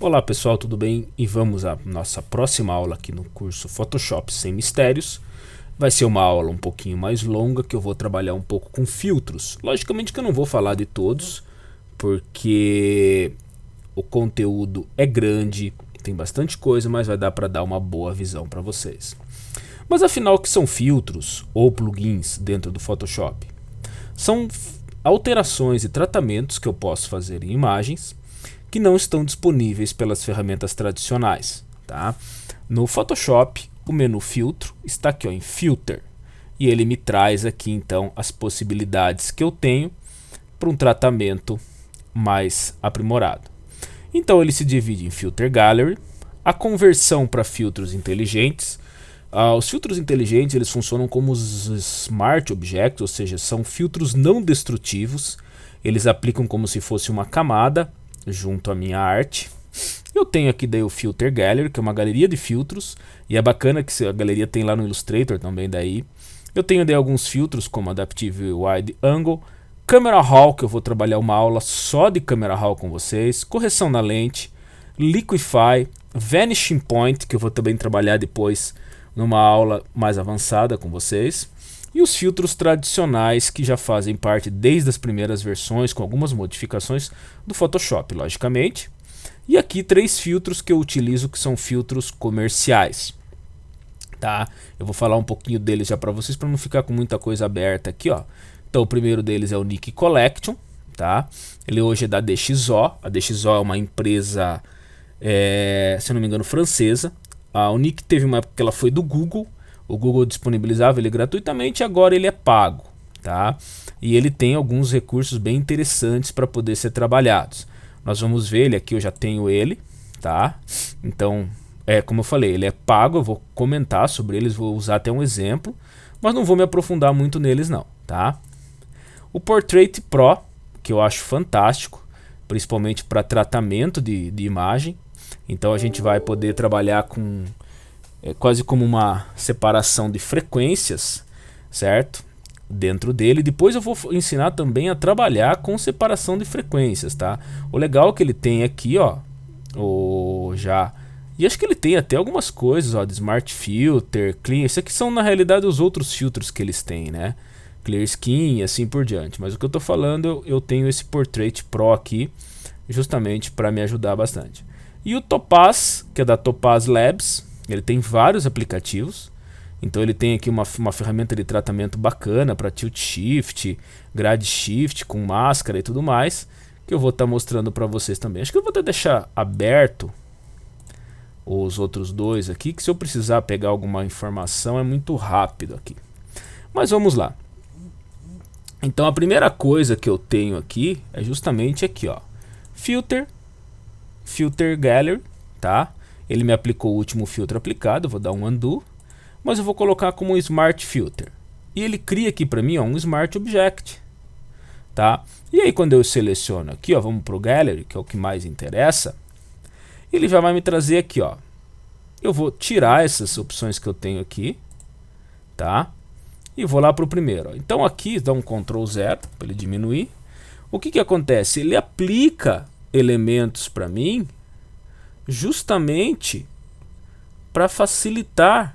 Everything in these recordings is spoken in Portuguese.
Olá pessoal, tudo bem? E vamos à nossa próxima aula aqui no curso Photoshop Sem Mistérios. Vai ser uma aula um pouquinho mais longa, que eu vou trabalhar um pouco com filtros. Logicamente que eu não vou falar de todos, porque o conteúdo é grande, tem bastante coisa, mas vai dar para dar uma boa visão para vocês. Mas afinal, o que são filtros ou plugins dentro do Photoshop? São alterações e tratamentos que eu posso fazer em imagens que não estão disponíveis pelas ferramentas tradicionais, tá? No Photoshop, o menu filtro está aqui ó, em Filter, e ele me traz aqui então as possibilidades que eu tenho para um tratamento mais aprimorado. Então ele se divide em Filter Gallery, a conversão para filtros inteligentes. Os filtros inteligentes eles funcionam como os Smart Objects, ou seja, são filtros não destrutivos. Eles aplicam como se fosse uma camada junto à minha arte. Eu tenho aqui daí o Filter Gallery, que é uma galeria de filtros, e é bacana que a galeria tem lá no Illustrator também daí. Eu tenho daí alguns filtros como Adaptive Wide Angle, Camera Raw, que eu vou trabalhar uma aula só de Camera Raw com vocês, correção na lente, Liquify, Vanishing Point, que eu vou também trabalhar depois numa aula mais avançada com vocês. E os filtros tradicionais que já fazem parte desde as primeiras versões, com algumas modificações do Photoshop, logicamente. E aqui 3 filtros que eu utilizo que são filtros comerciais. Tá? Eu vou falar um pouquinho deles já para vocês, para não ficar com muita coisa aberta aqui. Ó. Então o primeiro deles é o Nik Collection. Tá? Ele hoje é da DxO. A DxO é uma empresa, se eu não me engano, francesa. O Nik teve uma época que ela foi do Google. O Google disponibilizava ele gratuitamente, agora ele é pago, tá? E ele tem alguns recursos bem interessantes para poder ser trabalhados. Nós vamos ver ele aqui, eu já tenho ele, tá? Então, como eu falei, ele é pago, eu vou comentar sobre eles, vou usar até um exemplo, mas não vou me aprofundar muito neles não, tá? O Portrait Pro, que eu acho fantástico, principalmente para tratamento de imagem. Então a gente vai poder trabalhar com quase como uma separação de frequências, certo? Dentro dele. Depois eu vou ensinar também a trabalhar com separação de frequências, tá? O legal é que ele tem aqui, ó, e acho que ele tem até algumas coisas, ó, de Smart Filter, Clean. Isso aqui são na realidade os outros filtros que eles têm, né? Clear Skin e assim por diante. Mas o que eu tô falando, eu tenho esse Portrait Pro aqui, justamente para me ajudar bastante. E o Topaz, que é da Topaz Labs. Ele tem vários aplicativos, então ele tem aqui uma ferramenta de tratamento bacana para Tilt Shift, Grade Shift com máscara e tudo mais, que eu vou estar mostrando para vocês também. Acho que eu vou até deixar aberto os outros dois aqui, que se eu precisar pegar alguma informação é muito rápido aqui. Mas vamos lá. Então a primeira coisa que eu tenho aqui é justamente aqui, ó, Filter Gallery, tá? Ele me aplicou o último filtro aplicado, eu vou dar um undo, mas eu vou colocar como um Smart Filter. E ele cria aqui para mim ó, um Smart Object. Tá? E aí quando eu seleciono aqui, ó, vamos para o Gallery, que é o que mais interessa, ele já vai me trazer aqui. Ó. Eu vou tirar essas opções que eu tenho aqui, tá? E vou lá para o primeiro. Ó. Então aqui dá um Ctrl 0 para ele diminuir. O que, que acontece? Ele aplica elementos para mim justamente para facilitar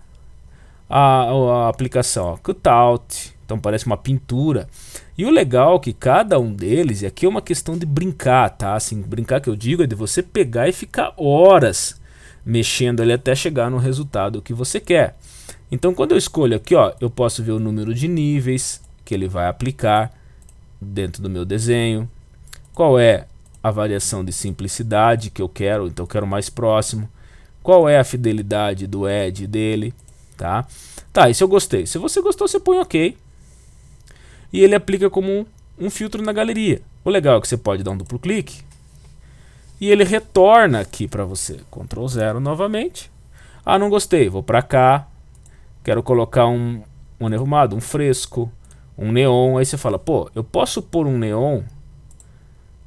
a aplicação. Ó, cutout, então parece uma pintura. E o legal é que cada um deles, e aqui é uma questão de brincar, tá? Assim, brincar que eu digo é de você pegar e ficar horas mexendo ali até chegar no resultado que você quer. Então quando eu escolho aqui, ó, eu posso ver o número de níveis que ele vai aplicar dentro do meu desenho, qual é a variação de simplicidade que eu quero, então eu quero mais próximo, qual é a fidelidade do edge dele, tá? Tá, isso eu gostei. Se você gostou, você põe OK. E ele aplica como um filtro na galeria. O legal é que você pode dar um duplo clique e ele retorna aqui para você. Ctrl 0 novamente. Ah, não gostei, vou para cá, quero colocar um nervumado, um fresco, um neon. Aí você fala, pô, eu posso pôr um neon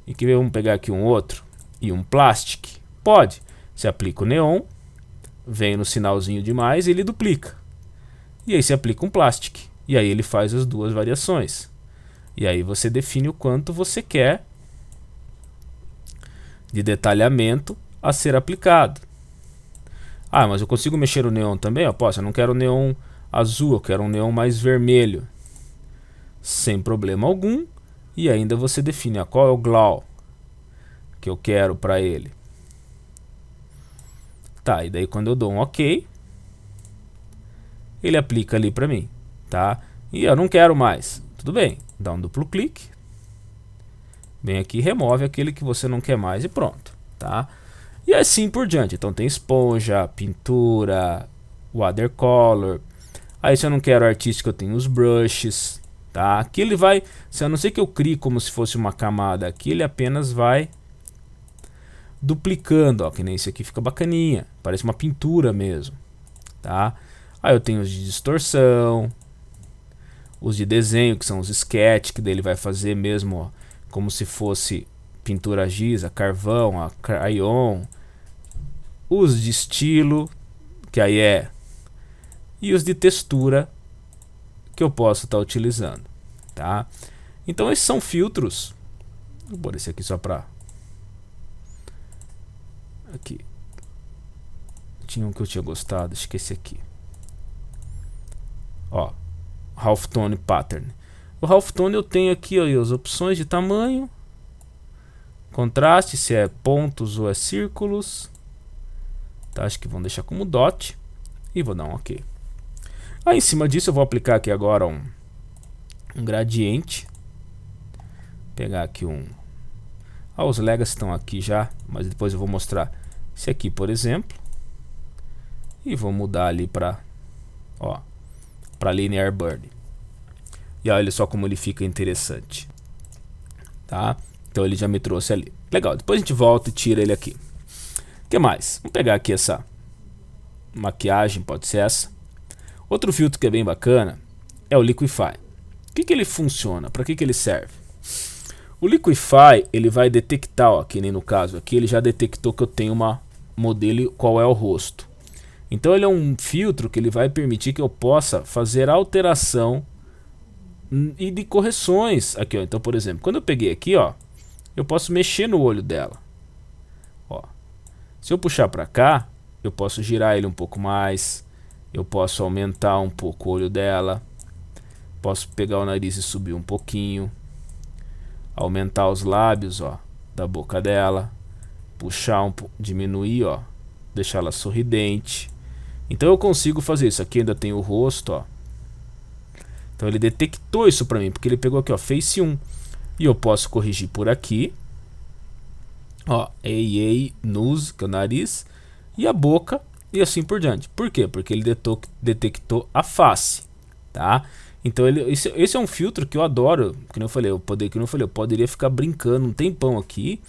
e que vamos pegar aqui um outro e um plastic? Pode. Você aplica o neon, vem no sinalzinho de mais e ele duplica. E aí você aplica um plastic. E aí ele faz as duas variações. E aí você define o quanto você quer de detalhamento a ser aplicado. Ah, mas eu consigo mexer o neon também? Eu posso, eu não quero neon azul, eu quero um neon mais vermelho. Sem problema algum. E ainda você define qual é o glow que eu quero para ele. Tá, e daí quando eu dou um OK, ele aplica ali para mim, tá? E eu não quero mais. Tudo bem, dá um duplo clique. Vem aqui, remove aquele que você não quer mais e pronto, tá? E assim por diante. Então tem esponja, pintura, watercolor. Aí se eu não quero artístico, eu tenho os brushes, tá? Aqui ele vai, se a não ser que eu crie como se fosse uma camada aqui, ele apenas vai duplicando, ó, que nem esse aqui fica bacaninha, parece uma pintura mesmo, tá? Aí eu tenho os de distorção, os de desenho, que são os sketch, que daí ele vai fazer mesmo, ó, como se fosse pintura a giz, a carvão, a crayon, os de estilo, que aí é, e os de textura, que eu posso estar utilizando, tá? Então esses são filtros. Vou pôr esse aqui só para aqui. Tinha um que eu tinha gostado, acho que esse aqui. Ó, Halftone Pattern. O Halftone eu tenho aqui, ó, as opções de tamanho, contraste, se é pontos ou é círculos, tá? Acho que vão deixar como dot e vou dar um OK. Aí em cima disso eu vou aplicar aqui agora um gradiente. Pegar aqui os Legacy estão aqui já, mas depois eu vou mostrar esse aqui, por exemplo, e vou mudar ali para Linear Bird. E olha só como ele fica interessante, tá? Então ele já me trouxe ali. Legal, depois a gente volta e tira ele aqui. O que mais? Vamos pegar aqui essa maquiagem, pode ser essa. Outro filtro que é bem bacana é o Liquify. O que ele funciona? Para que ele serve? O Liquify, ele vai detectar, ó, que nem no caso aqui, ele já detectou que eu tenho uma modelo qual é o rosto. Então ele é um filtro que ele vai permitir que eu possa fazer alteração e de correções aqui, ó. Então, por exemplo, quando eu peguei aqui, ó, eu posso mexer no olho dela. Ó. Se eu puxar para cá, eu posso girar ele um pouco mais, eu posso aumentar um pouco o olho dela, posso pegar o nariz e subir um pouquinho, aumentar os lábios, ó, da boca dela, puxar um pouco, diminuir, ó, deixar ela sorridente. Então eu consigo fazer isso. Aqui ainda tem o rosto, ó. Então ele detectou isso pra mim, porque ele pegou aqui, ó, Face 1. E eu posso corrigir por aqui, ó, nose, que é o nariz, e a boca, e assim por diante. Por quê? Porque ele detectou a face, tá? Então esse é um filtro que eu adoro, que eu falei, eu poderia ficar brincando um tempão aqui,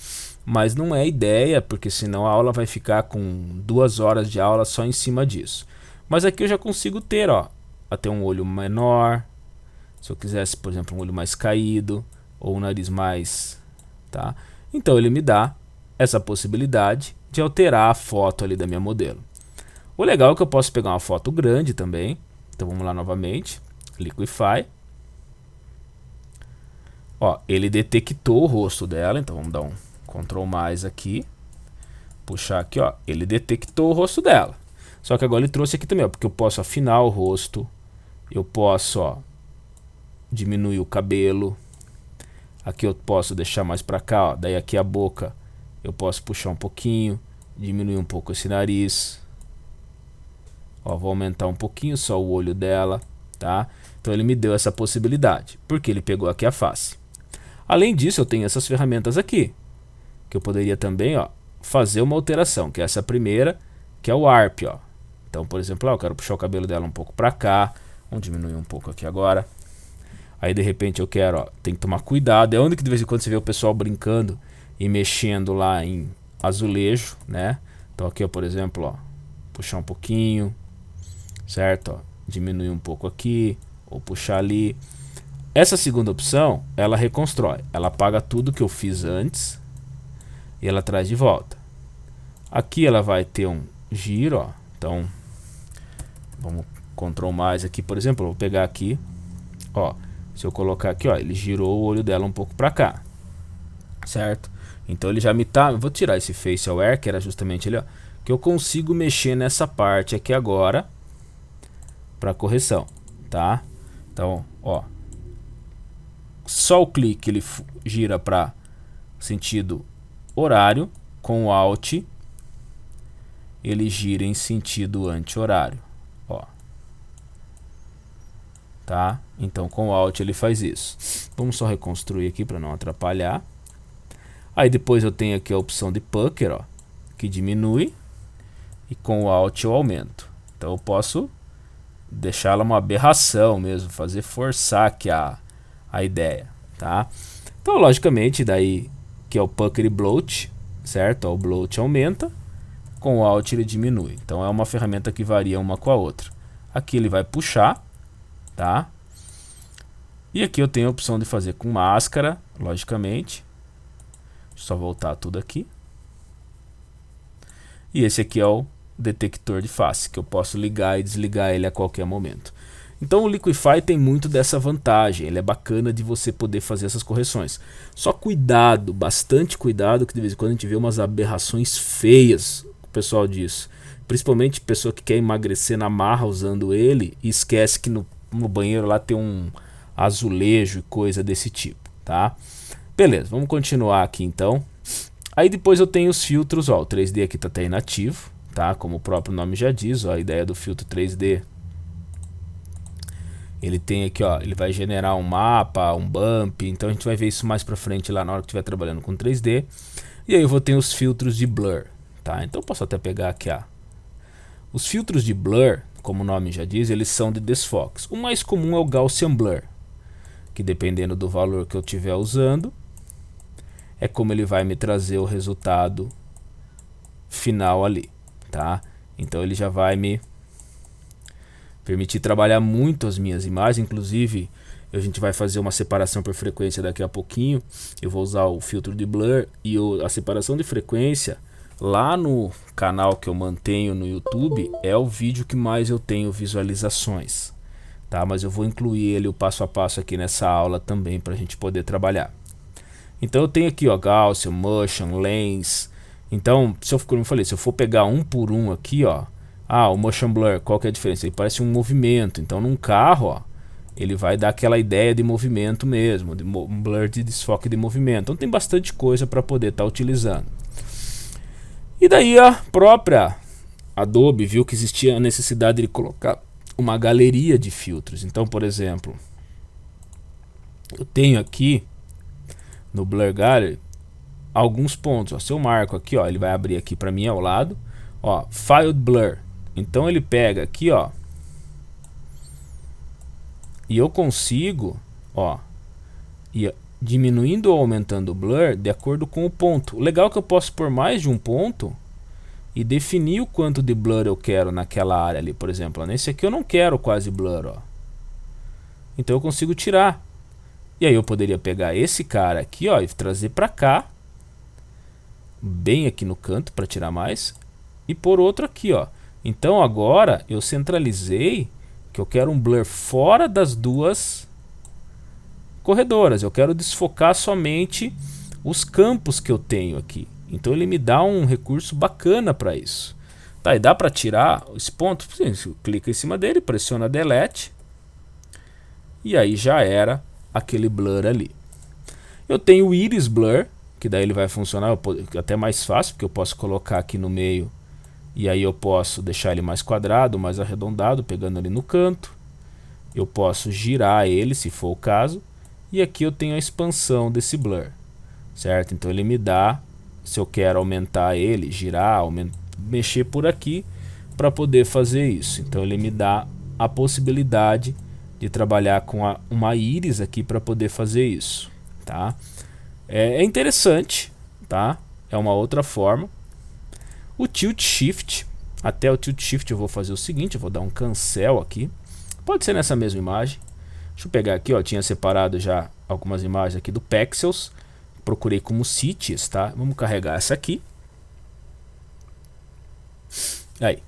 mas não é ideia, porque senão a aula vai ficar com 2 horas de aula só em cima disso. Mas aqui eu já consigo ter, ó, até um olho menor, se eu quisesse, por exemplo, um olho mais caído, ou um nariz mais, tá? Então ele me dá essa possibilidade de alterar a foto ali da minha modelo. O legal é que eu posso pegar uma foto grande também. Então vamos lá novamente, Liquify. Ó, ele detectou o rosto dela, então vamos dar um Ctrl mais aqui, puxar aqui, ó, ele detectou o rosto dela. Só que agora ele trouxe aqui também, ó, porque eu posso afinar o rosto, eu posso, ó, diminuir o cabelo. Aqui eu posso deixar mais pra cá, ó, daí aqui a boca eu posso puxar um pouquinho, diminuir um pouco esse nariz. Ó, vou aumentar um pouquinho só o olho dela, tá? Então ele me deu essa possibilidade, porque ele pegou aqui a face. Além disso, eu tenho essas ferramentas aqui, que eu poderia também, ó, fazer uma alteração, que é essa primeira, que é o ARP, ó. Então, por exemplo, ó, eu quero puxar o cabelo dela um pouco pra cá, vamos diminuir um pouco aqui agora. Aí de repente eu quero, ó, tem que tomar cuidado, é onde que de vez em quando você vê o pessoal brincando e mexendo lá em azulejo, né? Então aqui, ó, por exemplo, ó, puxar um pouquinho, certo? Ó, diminuir um pouco aqui, ou puxar ali. Essa segunda opção, ela reconstrói, ela apaga tudo que eu fiz antes e ela traz de volta. Aqui ela vai ter um giro, ó. Então vamos Ctrl mais aqui, por exemplo, eu vou pegar aqui, ó, se eu colocar aqui, ó, ele girou o olho dela um pouco para cá. certo? Então ele já me tá, eu vou tirar esse Face Aware, que era justamente ele, ó, que eu consigo mexer nessa parte aqui agora para correção, tá? Então, ó, só o clique ele gira para sentido horário, com o Alt ele gira em sentido anti-horário, ó, tá? Então com o Alt ele faz isso. Vamos só reconstruir aqui para não atrapalhar. Aí depois eu tenho aqui a opção de Pucker, ó, que diminui, e com o Alt eu aumento. Então eu posso deixar ela uma aberração mesmo, fazer forçar aqui a ideia, tá? Então logicamente daí que é o Pucker e Bloat, certo? Ó, o Bloat aumenta, com o Alt ele diminui. Então é uma ferramenta que varia uma com a outra. Aqui ele vai puxar, tá? E aqui eu tenho a opção de fazer com máscara, logicamente. Só voltar tudo aqui. E esse aqui é o detector de face, que eu posso ligar e desligar ele a qualquer momento. Então o Liquify tem muito dessa vantagem, ele é bacana de você poder fazer essas correções. Só cuidado, bastante cuidado, que de vez em quando a gente vê umas aberrações feias, o pessoal diz. Principalmente pessoa que quer emagrecer na marra usando ele e esquece que no banheiro lá tem um azulejo e coisa desse tipo, tá? Beleza, vamos continuar aqui então. Aí depois eu tenho os filtros, ó, o 3D aqui tá até inativo, tá? Como o próprio nome já diz, ó, a ideia do filtro 3D. Ele tem aqui, ó, ele vai generar um mapa, um bump, então a gente vai ver isso mais pra frente lá na hora que estiver trabalhando com 3D. E aí eu vou ter os filtros de blur, tá? Então eu posso até pegar aqui, ó. Os filtros de blur, como o nome já diz, eles são de desfoques. O mais comum é o Gaussian Blur, que dependendo do valor que eu estiver usando, é como ele vai me trazer o resultado final ali, tá? Então ele já vai me permitir trabalhar muito as minhas imagens, inclusive a gente vai fazer uma separação por frequência daqui a pouquinho. Eu vou usar o filtro de blur e a separação de frequência lá no canal que eu mantenho no YouTube é o vídeo que mais eu tenho visualizações, tá? Mas eu vou incluir ele o passo a passo aqui nessa aula também para a gente poder trabalhar. Então eu tenho aqui, ó, Gaussian, Motion, Lens. Então, como eu falei, se eu for pegar um por um aqui, ó, o Motion Blur, qual que é a diferença? Ele parece um movimento. Então num carro, ó, ele vai dar aquela ideia de movimento mesmo, de blur de desfoque de movimento. Então tem bastante coisa para poder estar utilizando. E daí a própria Adobe viu que existia a necessidade de colocar uma galeria de filtros. Então, por exemplo, eu tenho aqui no Blur Gallery alguns pontos, ó. Se eu marco aqui, ó, ele vai abrir aqui para mim ao lado, ó, File Blur. Então ele pega aqui, ó, e eu consigo, ó, ir diminuindo ou aumentando o blur de acordo com o ponto. O legal é que eu posso pôr mais de um ponto e definir o quanto de blur eu quero naquela área ali, por exemplo. Nesse aqui eu não quero quase blur, ó. Então eu consigo tirar. E aí eu poderia pegar esse cara aqui, ó, e trazer para cá, bem aqui no canto para tirar mais, e pôr outro aqui, ó. Então agora eu centralizei que eu quero um blur fora das duas corredoras. Eu quero desfocar somente os campos que eu tenho aqui. Então ele me dá um recurso bacana para isso. Tá, e dá para tirar esse ponto. Você clica em cima dele, pressiona Delete, e aí já era aquele blur ali. Eu tenho o Iris Blur, que daí ele vai funcionar até mais fácil, porque eu posso colocar aqui no meio e aí eu posso deixar ele mais quadrado, mais arredondado, pegando ali no canto. Eu posso girar ele, se for o caso. E aqui eu tenho a expansão desse blur, certo? Então ele me dá, se eu quero aumentar ele, girar, mexer por aqui para poder fazer isso. Então ele me dá a possibilidade de trabalhar com uma íris aqui para poder fazer isso, tá? É interessante, tá? É uma outra forma. O Tilt Shift, até o Tilt Shift eu vou fazer o seguinte, eu vou dar um cancel aqui. Pode ser nessa mesma imagem. Deixa eu pegar aqui, ó, tinha separado já algumas imagens aqui do Pexels. Procurei como cities, tá? Vamos carregar essa aqui. Aí.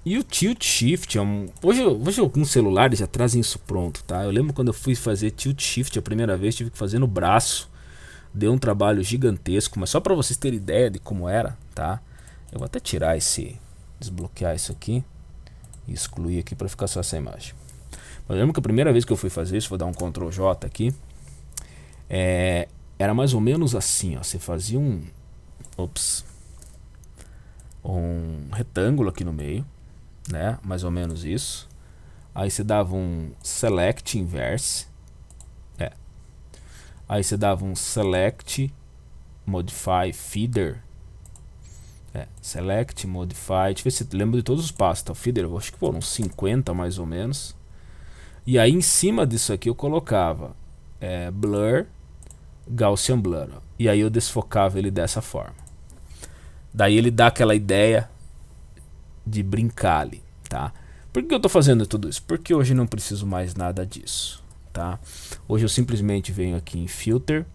E o Tilt Shift é hoje alguns celulares já trazem isso pronto, tá? Eu lembro quando eu fui fazer Tilt Shift a primeira vez, tive que fazer no braço. deu um trabalho gigantesco, mas só para vocês terem ideia de como era, tá? Eu vou até tirar desbloquear isso aqui e excluir aqui para ficar só essa imagem. Mas eu lembro que a primeira vez que eu fui fazer isso, vou dar um Ctrl J aqui, era mais ou menos assim, ó. Você fazia um retângulo aqui no meio, né? Mais ou menos isso. Aí você dava um Select Inverse, aí você dava um Select Modify Feeder, Select Modify, deixa eu ver se eu lembro de todos os passos, tá? O Feeder, eu acho que foram uns 50 mais ou menos. E aí em cima disso aqui eu colocava Blur, Gaussian Blur, ó. E aí eu desfocava ele dessa forma. Daí ele dá aquela ideia de brincar ali, tá? Por que eu tô fazendo tudo isso? Porque hoje não preciso mais nada disso, tá? Hoje eu simplesmente venho aqui em Filter,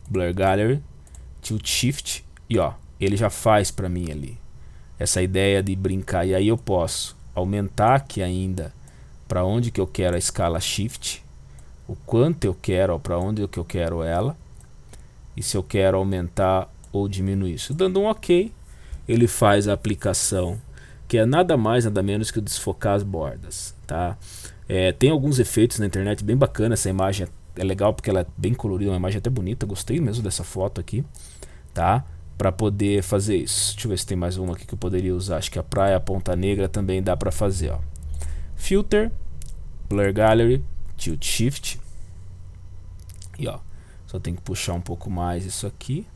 Blur Gallery, Tilt Shift e ó, ele já faz para mim ali essa ideia de brincar. E aí eu posso aumentar aqui ainda para onde que eu quero a escala Shift, o quanto eu quero, para onde que eu quero ela, e se eu quero aumentar ou diminuir isso. Dando um OK, ele faz a aplicação, que é nada mais nada menos que o desfocar as bordas, tá? Tem alguns efeitos na internet bem bacana. Essa imagem é legal porque ela é bem colorida, uma imagem até bonita, gostei mesmo dessa foto aqui, tá? Para poder fazer isso. Deixa eu ver se tem mais uma aqui que eu poderia usar. Acho que a praia Ponta Negra também dá para fazer, ó. Filter, Blur Gallery, Tilt Shift e ó, só tem que puxar um pouco mais isso aqui,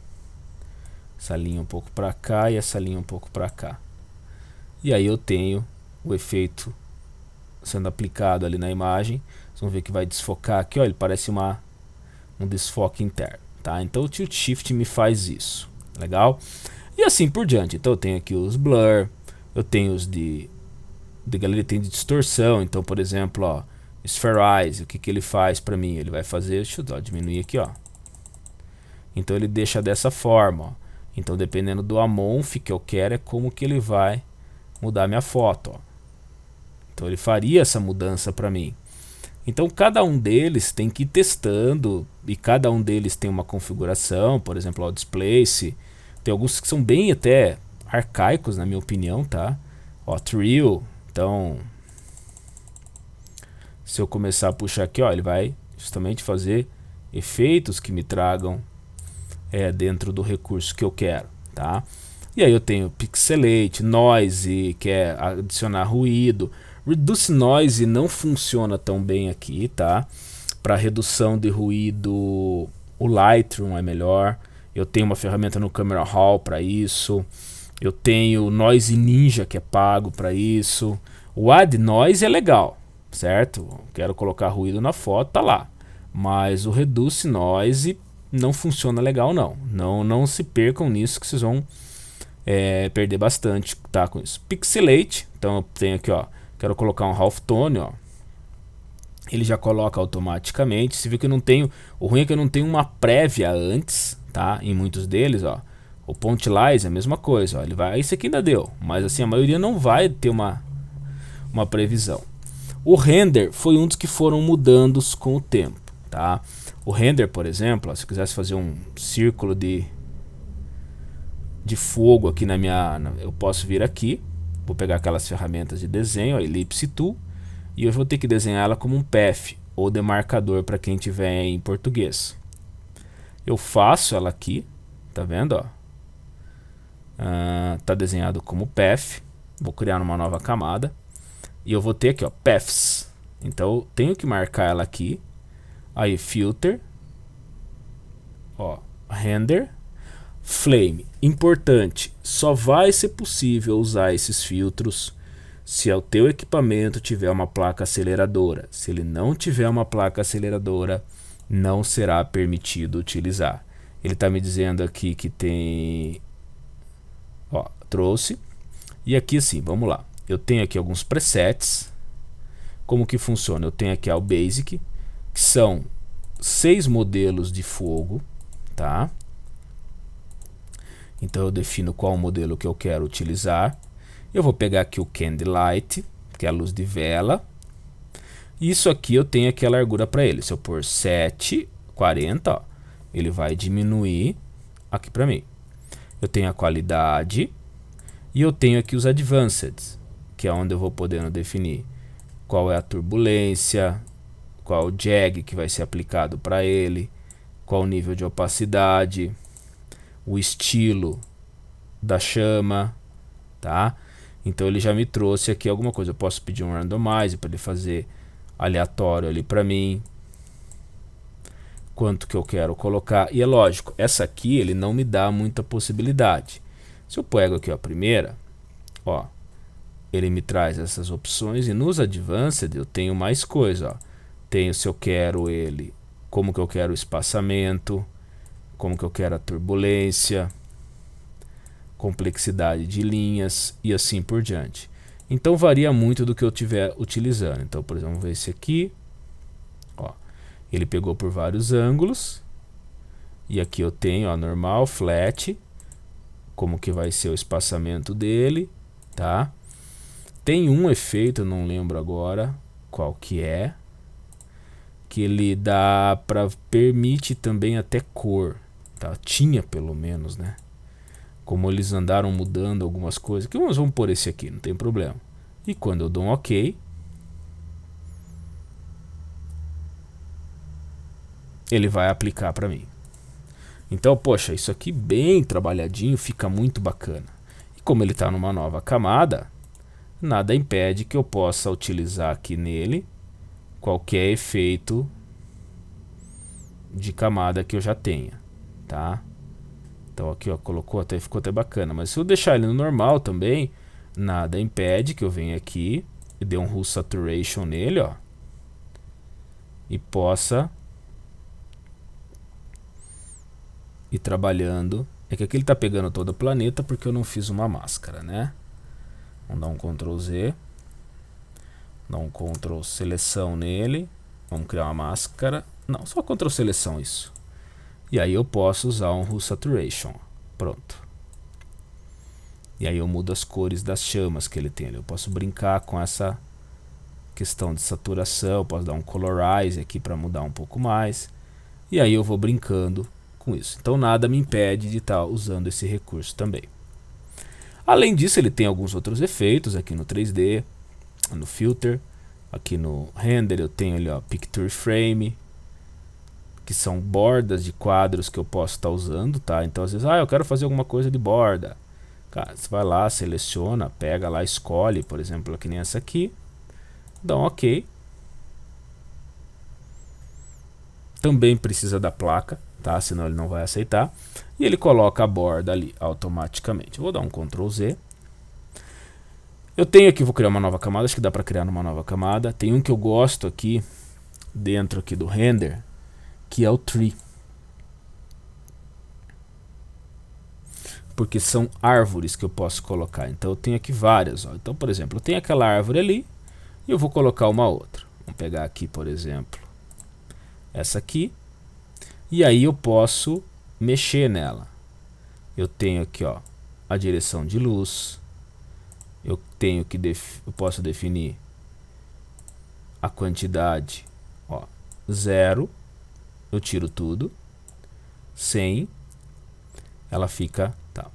essa linha um pouco para cá e essa linha um pouco para cá, e aí eu tenho o efeito sendo aplicado ali na imagem. Vocês vão ver que vai desfocar aqui, ó, ele parece um desfoque interno, tá? Então o Tilt Shift me faz isso, legal? E assim por diante. Então eu tenho aqui os blur, eu tenho os de galeria, tem de distorção. Então, por exemplo, ó, Spherize, o que que ele faz para mim? Ele vai fazer, deixa eu diminuir aqui, ó. Então ele deixa dessa forma, ó. Então dependendo do amorph que eu quero, é como que ele vai mudar minha foto, ó. Então ele faria essa mudança para mim. Então cada um deles tem que ir testando, e cada um deles tem uma configuração. Por exemplo, o Displace, tem alguns que são bem até arcaicos na minha opinião, tá? Ó, Trill. Então se eu começar a puxar aqui, ó, ele vai justamente fazer efeitos que me tragam dentro do recurso que eu quero, tá? E aí eu tenho Pixelate, Noise, que é adicionar ruído. Reduce Noise não funciona tão bem aqui, tá? Para redução de ruído, o Lightroom é melhor. Eu tenho uma ferramenta no Camera Raw para isso. Eu tenho Noise Ninja, que é pago para isso. O Add Noise é legal, certo? Quero colocar ruído na foto, tá lá. Mas o Reduce Noise não funciona legal, não. Não se percam nisso, que vocês vão perder bastante, tá, com isso. Pixelate, então eu tenho aqui, ó, quero colocar um halftone, ó, ele já coloca automaticamente. Você vê que eu não tenho, o ruim é que eu não tenho uma prévia antes, tá? Em muitos deles, ó, o Pointilize é a mesma coisa, ó, ele vai, isso aqui ainda deu, mas assim a maioria não vai ter uma previsão. O render foi um dos que foram mudando com o tempo, tá? O render, por exemplo, ó, se eu quisesse fazer um círculo de fogo aqui eu posso vir aqui, vou pegar aquelas ferramentas de desenho, a Ellipse Tool, e eu vou ter que desenhar ela como um path ou demarcador para quem tiver em português. Eu faço ela aqui, tá vendo, ó? Tá desenhado como path. Vou criar uma nova camada e eu vou ter aqui, ó, paths. Então eu tenho que marcar ela aqui. Aí filter, ó, render, flame. Importante, só vai ser possível usar esses filtros se o teu equipamento tiver uma placa aceleradora. Se ele não tiver uma placa aceleradora, não será permitido utilizar. Ele está me dizendo aqui que tem, ó, trouxe. E aqui assim, vamos lá. Eu tenho aqui alguns presets. Como que funciona? Eu tenho aqui o Basic, que são 6 modelos de fogo, tá? Então eu defino qual modelo que eu quero utilizar. Eu vou pegar aqui o Candlelight, que é a luz de vela. Isso aqui eu tenho aqui a largura para ele. Se eu pôr 7, 40, ó, ele vai diminuir aqui para mim. Eu tenho a qualidade e eu tenho aqui os advanced, que é onde eu vou podendo definir qual é a turbulência, qual o jag que vai ser aplicado para ele, qual o nível de opacidade, o estilo da chama, tá? Então ele já me trouxe aqui alguma coisa. Eu posso pedir um randomize para ele fazer aleatório ali para mim, quanto que eu quero colocar. E é lógico, essa aqui ele não me dá muita possibilidade. Se eu pego aqui a primeira, ó, ele me traz essas opções, e nos advanced eu tenho mais coisa, ó. Tenho se eu quero ele, como que eu quero o espaçamento, como que eu quero a turbulência, complexidade de linhas e assim por diante. Então varia muito do que eu estiver utilizando. Então, por exemplo, vamos ver esse aqui, ó, ele pegou por vários ângulos, e aqui eu tenho, ó, normal, flat, como que vai ser o espaçamento dele, tá? Tem um efeito, eu não lembro agora qual que é, que ele dá para permite também até cor, tá? Tinha pelo menos, né? Como eles andaram mudando algumas coisas, que nós vamos pôr esse aqui, não tem problema. E quando eu dou um OK, ele vai aplicar para mim. Então, poxa, isso aqui bem trabalhadinho, fica muito bacana. E como ele está numa nova camada, nada impede que eu possa utilizar aqui nele qualquer efeito de camada que eu já tenha, tá? Então aqui, ó, colocou até, ficou até bacana. Mas se eu deixar ele no normal também, nada impede que eu venha aqui e dê um Hue Saturation nele, ó, e possa ir trabalhando. É que aqui ele tá pegando todo o planeta porque eu não fiz uma máscara, né? Vamos dar um Ctrl Z, dar um Ctrl seleção nele, vamos criar uma máscara. Não, só Ctrl seleção isso. E aí eu posso usar um Hue Saturation. Pronto. E aí eu mudo as cores das chamas que ele tem ali. Eu posso brincar com essa questão de saturação. Posso dar um Colorize aqui para mudar um pouco mais. E aí eu vou brincando com isso. Então nada me impede de estar usando esse recurso também. Além disso, ele tem alguns outros efeitos aqui no 3D, no Filter. Aqui no Render eu tenho ali, ó, Picture Frame, que são bordas de quadros que eu posso estar usando, tá? Então às vezes, eu quero fazer alguma coisa de borda. Cara, você vai lá, seleciona, pega lá, escolhe, por exemplo, que nem essa aqui, dá um OK. Também precisa da placa, tá? Senão ele não vai aceitar. E ele coloca a borda ali automaticamente. Eu vou dar um Ctrl Z. Eu tenho aqui, vou criar uma nova camada, acho que dá para criar uma nova camada. Tem um que eu gosto aqui, dentro aqui do render, que é o Tree. Porque são árvores que eu posso colocar. Então eu tenho aqui várias, ó. Então, por exemplo, eu tenho aquela árvore ali e eu vou colocar uma outra. Vamos pegar aqui, por exemplo, essa aqui. E aí eu posso mexer nela. Eu tenho aqui, ó, a direção de luz. Eu tenho que eu posso definir a quantidade, ó, 0. Eu tiro tudo. 100. Ela fica, tá.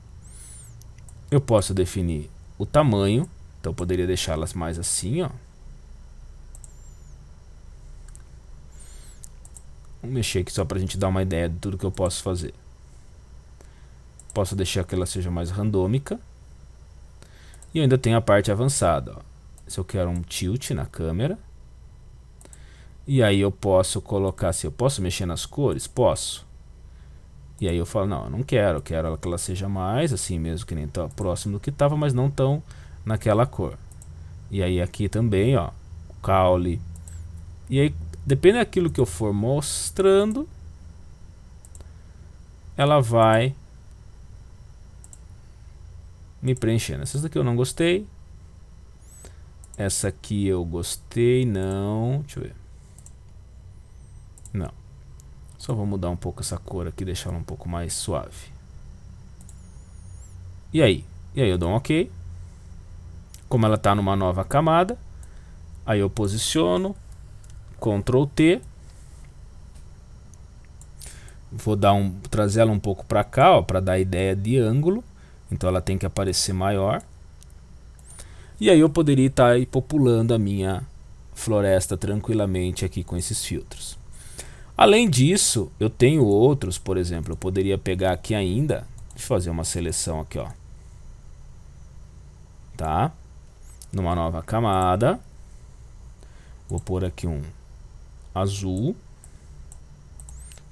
Eu posso definir o tamanho. Então eu poderia deixá-las mais assim, ó. Vamos mexer aqui só pra gente dar uma ideia de tudo que eu posso fazer. Posso deixar que ela seja mais randômica. E eu ainda tenho a parte avançada, ó. Se eu quero um tilt na câmera. E aí eu posso colocar, se eu posso mexer nas cores, posso. E aí eu falo, não, eu não quero, eu quero que ela seja mais assim mesmo, que nem tá próximo do que estava, mas não tão naquela cor. E aí aqui também, ó, o caule. E aí, depende daquilo que eu for mostrando, ela vai me preenchendo. Essas daqui eu não gostei. Essa aqui eu gostei, não. Deixa eu ver. Não. Só vou mudar um pouco essa cor aqui, deixar ela um pouco mais suave. E aí? E aí eu dou um OK. Como ela está numa nova camada, aí eu posiciono, Ctrl T. Vou trazer ela um pouco para cá, para dar ideia de ângulo. Então ela tem que aparecer maior. E aí eu poderia estar aí populando a minha floresta tranquilamente aqui com esses filtros. Além disso, eu tenho outros, por exemplo, eu poderia pegar aqui ainda, deixa eu fazer uma seleção aqui, ó. Tá? Numa nova camada. Vou pôr aqui um azul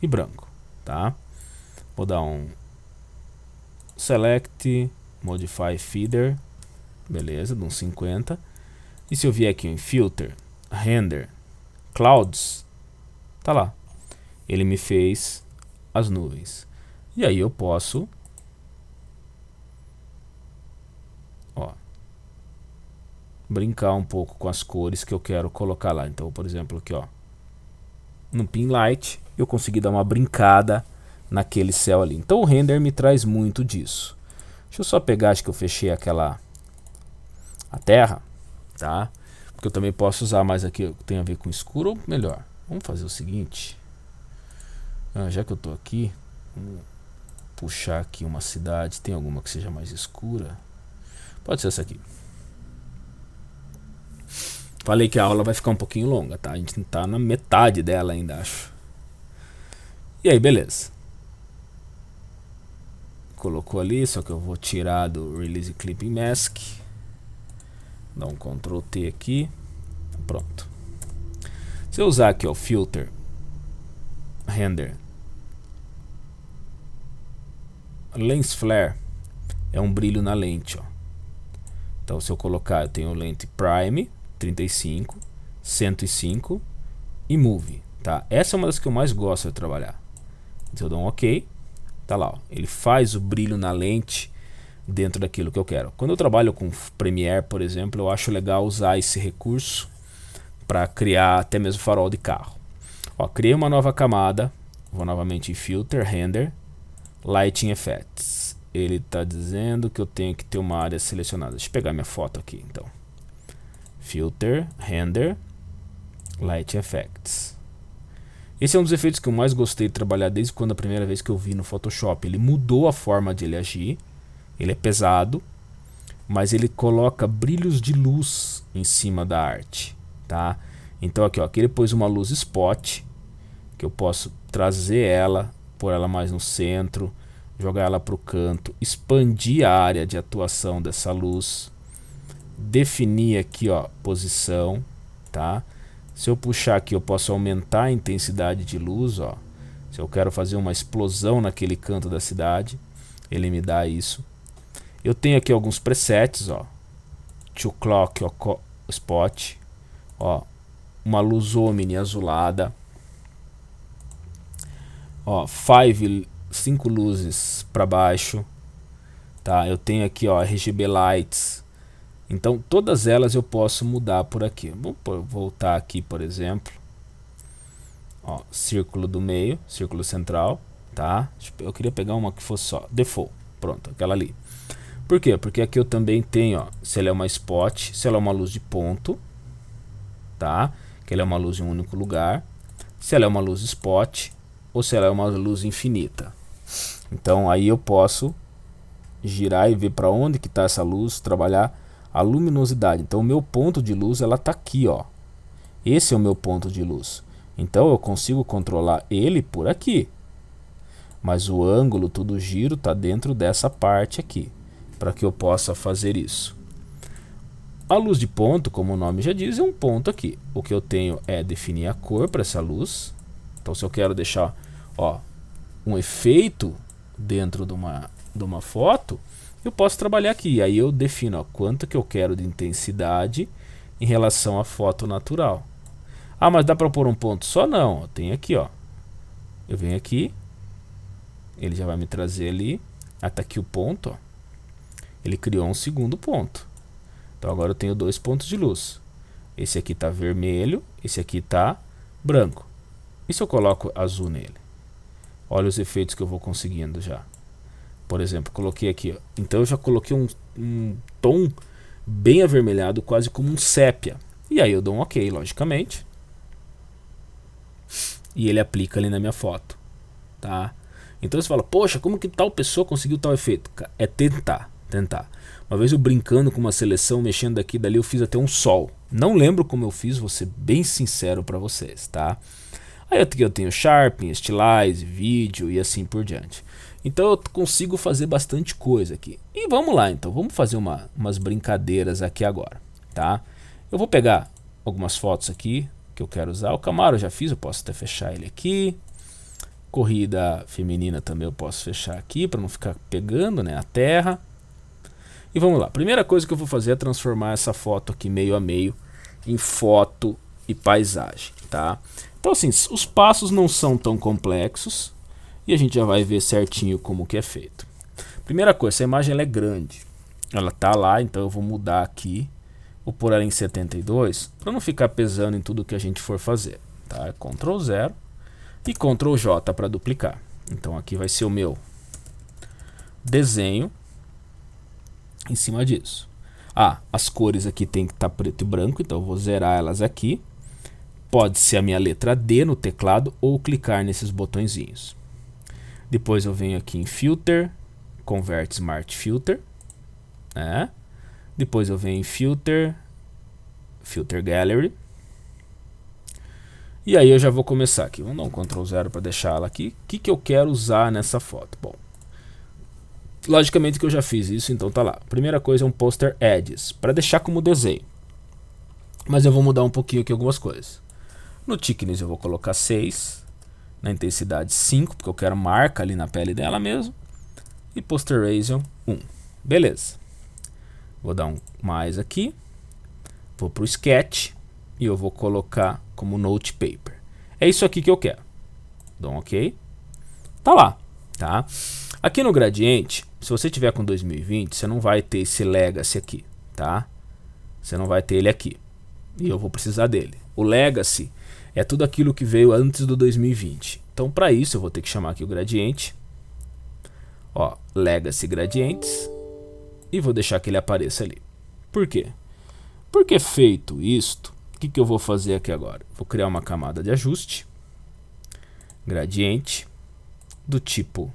e branco, tá? Vou dar um select, modify feeder, beleza, de uns 50. E se eu vier aqui em filter, render, clouds, tá lá. Ele me fez as nuvens. E aí eu posso, ó, brincar um pouco com as cores que eu quero colocar lá. Então, por exemplo, aqui, ó, no pin light, eu consegui dar uma brincada naquele céu ali. Então o render me traz muito disso. Deixa eu só pegar, acho que eu fechei a terra, tá? Porque eu também posso usar mais aqui, tem a ver com escuro, ou melhor, vamos fazer o seguinte. Já que eu tô aqui, vamos puxar aqui uma cidade. Tem alguma que seja mais escura? Pode ser essa aqui. Falei que a aula vai ficar um pouquinho longa, tá? A gente não tá na metade dela ainda, acho. E aí, beleza. Colocou ali, só que eu vou tirar do Release Clipping Mask. Dá um Ctrl T aqui. Pronto. Se eu usar aqui o Filter, Render, Lens Flare, é um brilho na lente, ó. Então se eu colocar, eu tenho lente Prime, 35, 105 e Move, tá? Essa é uma das que eu mais gosto de trabalhar. Então eu dou um OK, tá lá, ó. Ele faz o brilho na lente dentro daquilo que eu quero. Quando eu trabalho com Premiere, por exemplo, eu acho legal usar esse recurso para criar até mesmo farol de carro. Ó, criei uma nova camada, vou novamente em Filter, Render, Lighting Effects. Ele está dizendo que eu tenho que ter uma área selecionada. Deixa eu pegar minha foto aqui, então. Filter, Render, Light Effects. Esse é um dos efeitos que eu mais gostei de trabalhar desde quando a primeira vez que eu vi no Photoshop. Ele mudou a forma de ele agir. Ele é pesado, mas ele coloca brilhos de luz em cima da arte, tá? Então aqui, ó, aqui ele pôs uma luz spot, que eu posso trazer ela, pôr ela mais no centro, jogar ela para o canto, expandir a área de atuação dessa luz, definir aqui, ó, posição, tá? Se eu puxar aqui, eu posso aumentar a intensidade de luz, ó. Se eu quero fazer uma explosão naquele canto da cidade, ele me dá isso. Eu tenho aqui alguns presets, ó. To clock, ó, spot, ó, uma luz omni azulada, ó, 5 luzes para baixo, tá? Eu tenho aqui, ó, RGB lights. Então todas elas eu posso mudar por aqui. Vou voltar aqui, por exemplo, ó, círculo do meio, círculo central, tá? Eu queria pegar uma que fosse só default, pronto, aquela ali. Por quê? Porque aqui eu também tenho, ó, se ela é uma spot, se ela é uma luz de ponto, tá? Que ela é uma luz em um único lugar, se ela é uma luz spot ou se ela é uma luz infinita. Então aí eu posso girar e ver para onde que está essa luz, trabalhar a luminosidade. Então o meu ponto de luz, ela tá aqui, ó. Esse é o meu ponto de luz. Então eu consigo controlar ele por aqui. Mas o ângulo, tudo o giro tá dentro dessa parte aqui, para que eu possa fazer isso. A luz de ponto, como o nome já diz, é um ponto aqui. O que eu tenho é definir a cor para essa luz. Então se eu quero deixar, ó, um efeito dentro de uma foto, eu posso trabalhar aqui. Aí eu defino, ó, quanto que eu quero de intensidade em relação à foto natural. Ah, mas dá para pôr um ponto só? Não, tem aqui, ó. Eu venho aqui, ele já vai me trazer ali, até aqui o ponto, ó. Ele criou um segundo ponto. Então agora eu tenho 2 pontos de luz. Esse aqui está vermelho, esse aqui está branco. E se eu coloco azul nele? Olha os efeitos que eu vou conseguindo já. Por exemplo, coloquei aqui, ó. Então eu já coloquei um tom bem avermelhado, quase como um sépia. E aí eu dou um OK, logicamente. E ele aplica ali na minha foto. tá? Então você fala, poxa, como que tal pessoa conseguiu tal efeito? É tentar. Uma vez eu brincando com uma seleção, mexendo daqui e dali, eu fiz até um sol. Não lembro como eu fiz, vou ser bem sincero para vocês, tá? Aí aqui eu tenho Sharpen, Stylize, vídeo e assim por diante. Então eu consigo fazer bastante coisa aqui. E vamos lá então, vamos fazer umas brincadeiras aqui agora, tá? Eu vou pegar algumas fotos aqui que eu quero usar. O Camaro eu já fiz, eu posso até fechar ele aqui. Corrida feminina também eu posso fechar aqui para não ficar pegando, né, a terra. E vamos lá, primeira coisa que eu vou fazer é transformar essa foto aqui meio a meio em foto e paisagem, tá? Então assim, os passos não são tão complexos e a gente já vai ver certinho como que é feito. Primeira coisa, essa imagem ela é grande, ela tá lá, então eu vou mudar aqui, vou pôr ela em 72 para não ficar pesando em tudo que a gente for fazer, tá? Ctrl 0 e Ctrl J para duplicar. Então aqui vai ser o meu desenho em cima disso. As cores aqui tem que estar preto e branco, então eu vou zerar elas aqui. Pode ser a minha letra D no teclado ou clicar nesses botõezinhos. Depois eu venho aqui em Filter, Convert Smart Filter, né? Depois eu venho em Filter, Filter Gallery. E aí eu já vou começar aqui. Vamos dar um Ctrl 0 para deixar ela aqui. O que eu quero usar nessa foto? Bom, logicamente que eu já fiz isso, então tá lá. Primeira coisa é um Poster Edges, para deixar como desenho. Mas eu vou mudar um pouquinho aqui algumas coisas. No Thickness eu vou colocar 6. Na intensidade 5, porque eu quero marca ali na pele dela mesmo. E Posterization 1. Beleza. Vou dar um mais aqui. Vou para o Sketch. E eu vou colocar como Note Paper. É isso aqui que eu quero. Dou um OK. Tá lá, tá? Aqui no gradiente, se você tiver com 2020, você não vai ter esse Legacy aqui, tá? Você não vai ter ele aqui. E eu vou precisar dele. O Legacy é tudo aquilo que veio antes do 2020. Então, para isso, eu vou ter que chamar aqui o gradiente. Ó, Legacy Gradientes. E vou deixar que ele apareça ali. Por quê? Porque feito isto, o que eu vou fazer aqui agora? Vou criar uma camada de ajuste. Gradiente. Do tipo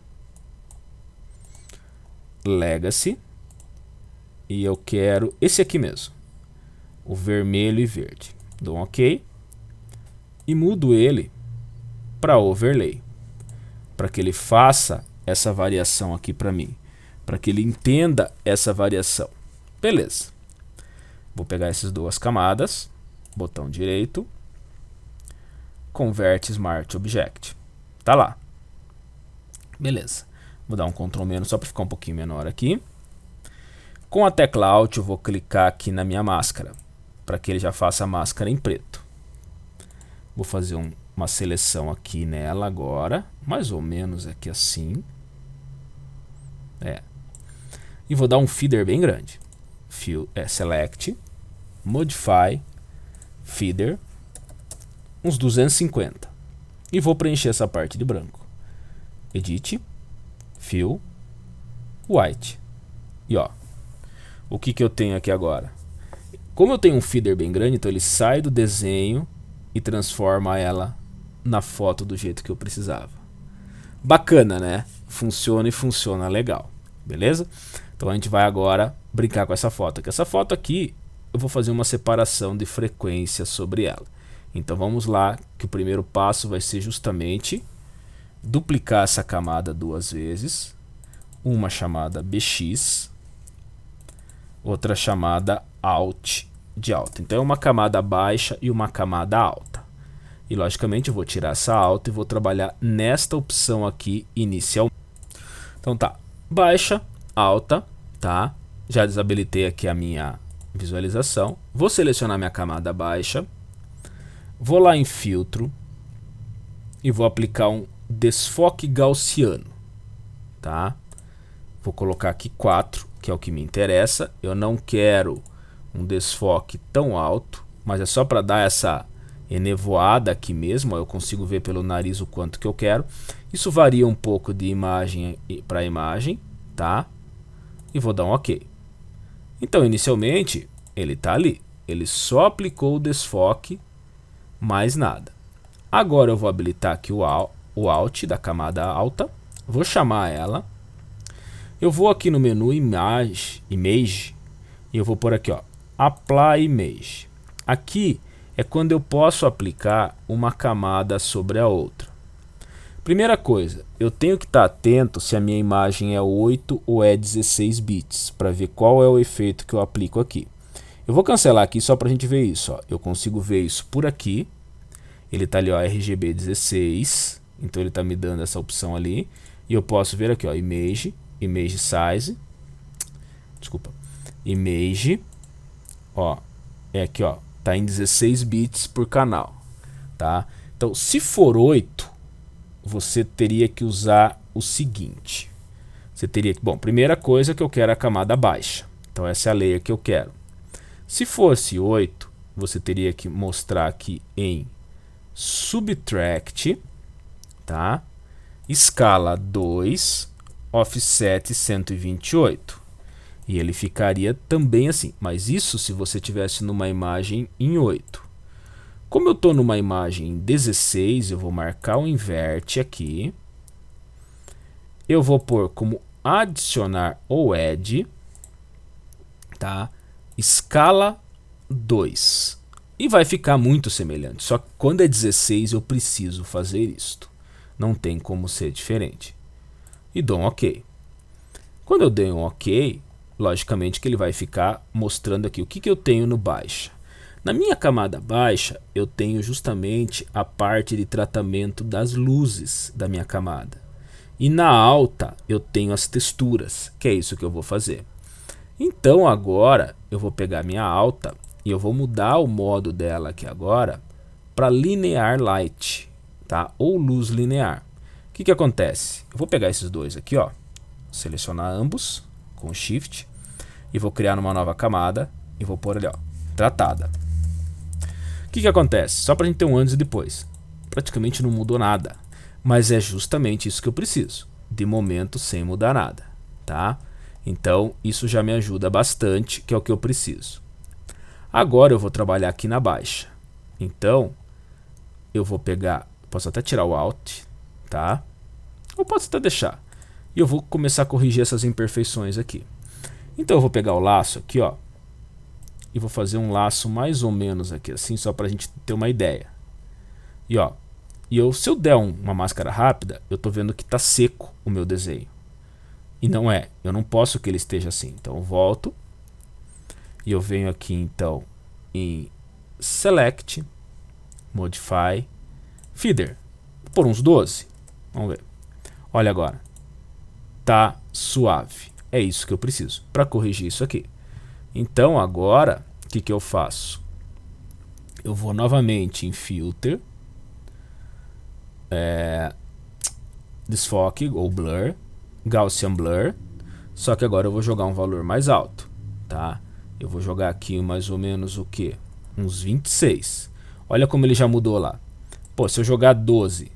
Legacy. E eu quero esse aqui mesmo. O vermelho e verde. Dou um OK. E mudo ele para Overlay. Para que ele faça essa variação aqui para mim. Para que ele entenda essa variação. Beleza. Vou pegar essas duas camadas. Botão direito. Convert Smart Object. Tá lá. Beleza. Vou dar um Ctrl menos só para ficar um pouquinho menor aqui. Com a tecla Alt eu vou clicar aqui na minha máscara. Para que ele já faça a máscara em preto. Vou fazer uma seleção aqui nela agora. Mais ou menos aqui assim. E vou dar um feeder bem grande. Select. Modify. Feeder. Uns 250. E vou preencher essa parte de branco. Edit. Fill. White. E ó. O que eu tenho aqui agora? Como eu tenho um feeder bem grande, então ele sai do desenho e transforma ela na foto do jeito que eu precisava. Bacana, né? Funciona e funciona legal. Beleza? Então a gente vai agora brincar com essa foto aqui. Essa foto aqui eu vou fazer uma separação de frequência sobre ela. Então vamos lá, que o primeiro passo vai ser justamente duplicar essa camada duas vezes. Uma chamada BX, outra chamada Alt de alta. Então é uma camada baixa e uma camada alta. E logicamente eu vou tirar essa alta e vou trabalhar nesta opção aqui inicial. Então tá, baixa, alta, tá? Já desabilitei aqui a minha visualização. Vou selecionar minha camada baixa. Vou lá em filtro e vou aplicar um desfoque gaussiano, tá? Vou colocar aqui 4, que é o que me interessa. Eu não quero um desfoque tão alto, mas é só para dar essa enevoada aqui mesmo. Eu consigo ver pelo nariz o quanto que eu quero. Isso varia um pouco de imagem para imagem, tá? E vou dar um OK. Então, inicialmente, ele está ali. Ele só aplicou o desfoque, mais nada. Agora eu vou habilitar aqui o o Alt da camada alta, vou chamar ela, eu vou aqui no menu Image, e eu vou pôr aqui, ó, Apply Image. Aqui é quando eu posso aplicar uma camada sobre a outra. Primeira coisa, eu tenho que estar atento se a minha imagem é 8 ou é 16 bits, para ver qual é o efeito que eu aplico aqui. Eu vou cancelar aqui só para a gente ver isso, ó. Eu consigo ver isso por aqui. Ele está ali, ó, RGB 16, então ele está me dando essa opção ali. E eu posso ver aqui, ó, Image Size, desculpa, Image, ó, é aqui, ó, tá em 16 bits por canal, tá? Então, se for 8, você teria que usar o seguinte. Você teria que, bom, primeira coisa que eu quero é a camada baixa. Então essa é a layer que eu quero. Se fosse 8, você teria que mostrar aqui em Subtract, tá? Escala 2, Offset 128. E ele ficaria também assim. Mas isso se você tivesse numa imagem em 8. Como eu estou numa imagem em 16, eu vou marcar o invert aqui. Eu vou pôr como adicionar ou add, tá? Escala 2. E vai ficar muito semelhante. Só que quando é 16 eu preciso fazer isto. Não tem como ser diferente. E dou um OK. Quando eu dei um OK, logicamente que ele vai ficar mostrando aqui o que eu tenho no baixa. Na minha camada baixa, eu tenho justamente a parte de tratamento das luzes da minha camada. E na alta, eu tenho as texturas, que é isso que eu vou fazer. Então agora, eu vou pegar minha alta e eu vou mudar o modo dela aqui agora para Linear Light, tá? Ou luz linear. O que acontece? Eu vou pegar esses dois aqui, ó, selecionar ambos com Shift e vou criar uma nova camada e vou pôr ali, ó, tratada. O que acontece? Só para a gente ter um antes e depois. Praticamente não mudou nada. Mas é justamente isso que eu preciso. De momento, sem mudar nada. Tá? Então, isso já me ajuda bastante, que é o que eu preciso. Agora eu vou trabalhar aqui na baixa. Então, eu vou pegar... Posso até tirar o Alt. Tá? Ou posso até deixar. E eu vou começar a corrigir essas imperfeições aqui. Então, eu vou pegar o laço aqui, ó. E vou fazer um laço mais ou menos aqui, assim, só para a gente ter uma ideia. E ó, se eu der uma máscara rápida, eu tô vendo que tá seco o meu desenho. E não é, eu não posso que ele esteja assim. Então eu volto e eu venho aqui então em Select, Modify, Feeder, por uns 12. Vamos ver. Olha agora, tá suave. É isso que eu preciso para corrigir isso aqui. Então agora, o que eu faço? Eu vou novamente em Filter, Desfoque ou Blur, Gaussian Blur, só que agora eu vou jogar um valor mais alto, tá? Eu vou jogar aqui mais ou menos o que? Uns 26. Olha como ele já mudou lá. Pô, se eu jogar 12,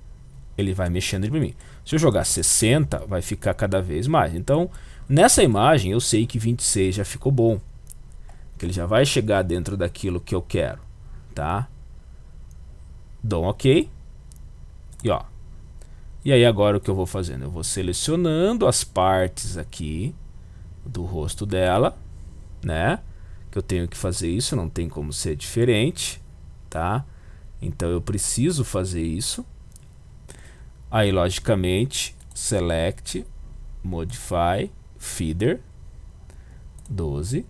ele vai mexendo para mim. Se eu jogar 60, vai ficar cada vez mais. Então, nessa imagem eu sei que 26 já ficou bom. Que ele já vai chegar dentro daquilo que eu quero, tá? Dou um OK. E ó. E aí agora o que eu vou fazendo? Eu vou selecionando as partes aqui do rosto dela, né? Que eu tenho que fazer isso, não tem como ser diferente, tá? Então eu preciso fazer isso. Aí logicamente, Select, Modify, Feeder, 12.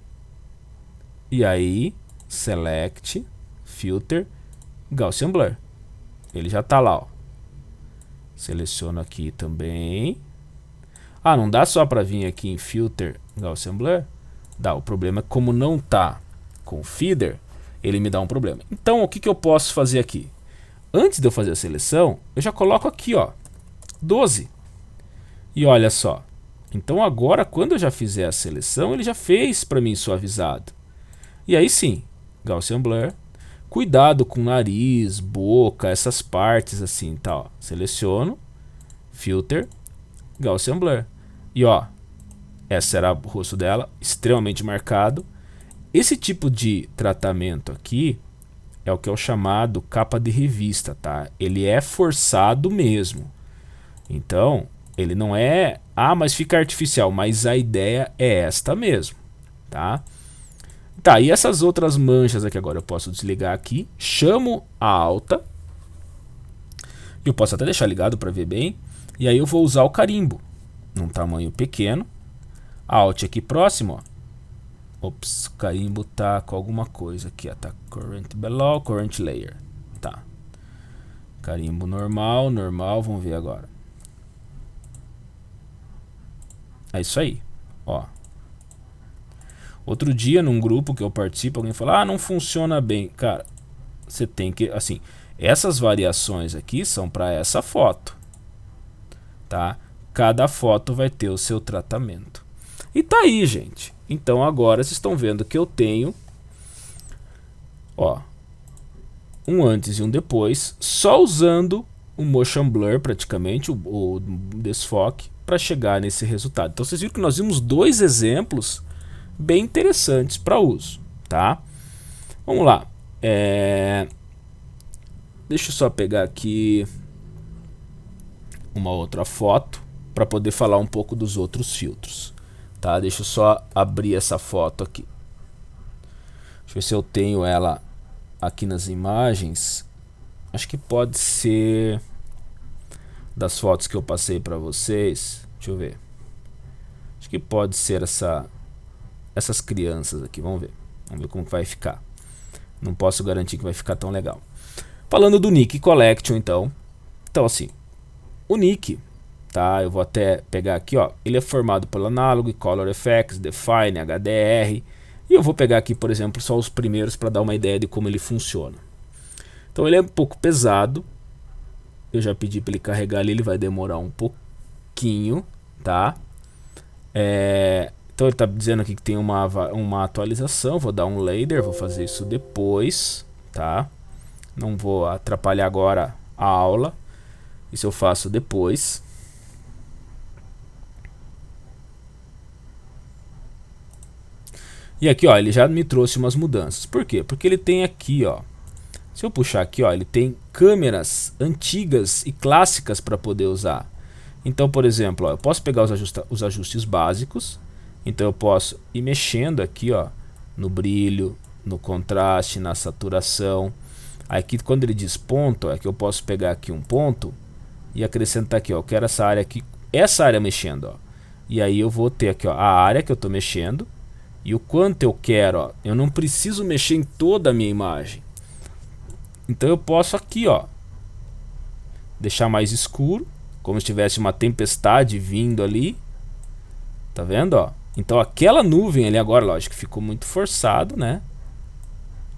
E aí, Select, Filter, Gaussian Blur. Ele já tá lá, ó. Seleciono aqui também. Ah, não dá só para vir aqui em Filter, Gaussian Blur? Dá, o problema é que como não tá com Feeder, ele me dá um problema. Então, o que eu posso fazer aqui? Antes de eu fazer a seleção, eu já coloco aqui, ó, 12. E olha só. Então agora, quando eu já fizer a seleção, ele já fez para mim suavizado. E aí sim, Gaussian Blur, cuidado com nariz, boca, essas partes assim, tá, ó. Seleciono, Filter, Gaussian Blur. E ó, essa era o rosto dela, extremamente marcado. Esse tipo de tratamento aqui é o que é o chamado capa de revista, tá? Ele é forçado mesmo. Então, ele não é, mas fica artificial, mas a ideia é esta mesmo, tá? Tá, e essas outras manchas aqui agora eu posso desligar aqui, chamo a alta, eu posso até deixar ligado para ver bem, e aí eu vou usar o carimbo, num tamanho pequeno, alt aqui próximo, ó. Ops, o carimbo tá com alguma coisa aqui, ó, tá current below, current layer, tá. Carimbo normal, vamos ver agora. É isso aí, ó. Outro dia, num grupo que eu participo, alguém falou, não funciona bem. Cara, você tem que, assim, essas variações aqui são para essa foto, tá? Cada foto vai ter o seu tratamento. E tá aí, gente. Então agora vocês estão vendo que eu tenho, ó, um antes e um depois, só usando o motion blur praticamente, o desfoque, para chegar nesse resultado. Então vocês viram que nós vimos dois exemplos bem interessantes para uso, tá? Vamos lá. Deixa eu só pegar aqui uma outra foto para poder falar um pouco dos outros filtros, tá? Deixa eu só abrir essa foto aqui. Deixa eu ver se eu tenho ela aqui nas imagens. Acho que pode ser das fotos que eu passei para vocês. Deixa eu ver. Acho que pode ser essas crianças aqui. Vamos ver como que vai ficar. Não posso garantir que vai ficar tão legal. Falando do Nik Collection, então assim, o Nik, tá? Eu vou até pegar aqui, ó. Ele é formado pelo Analog, Color Effects, Define, HDR. E eu vou pegar aqui, por exemplo, só os primeiros para dar uma ideia de como ele funciona. Então ele é um pouco pesado. Eu já pedi para ele carregar ali, ele vai demorar um pouquinho, tá? Então ele está dizendo aqui que tem uma atualização. Vou dar um layer, vou fazer isso depois, tá? Não vou atrapalhar agora a aula. Isso eu faço depois. E aqui, ó, ele já me trouxe umas mudanças. Por quê? Porque ele tem aqui, ó. Se eu puxar aqui, ó, ele tem câmeras antigas e clássicas para poder usar. Então, por exemplo, ó, eu posso pegar os ajustes básicos. Então eu posso ir mexendo aqui, ó, no brilho, no contraste, na saturação. Aqui quando ele diz ponto, é que eu posso pegar aqui um ponto e acrescentar aqui, ó, eu quero essa área aqui, essa área mexendo, ó. E aí eu vou ter aqui, ó, a área que eu estou mexendo e o quanto eu quero, ó. Eu não preciso mexer em toda a minha imagem. Então eu posso aqui, ó, deixar mais escuro, como se tivesse uma tempestade vindo ali. Tá vendo, ó? Então aquela nuvem ali agora, lógico, ficou muito forçado, né?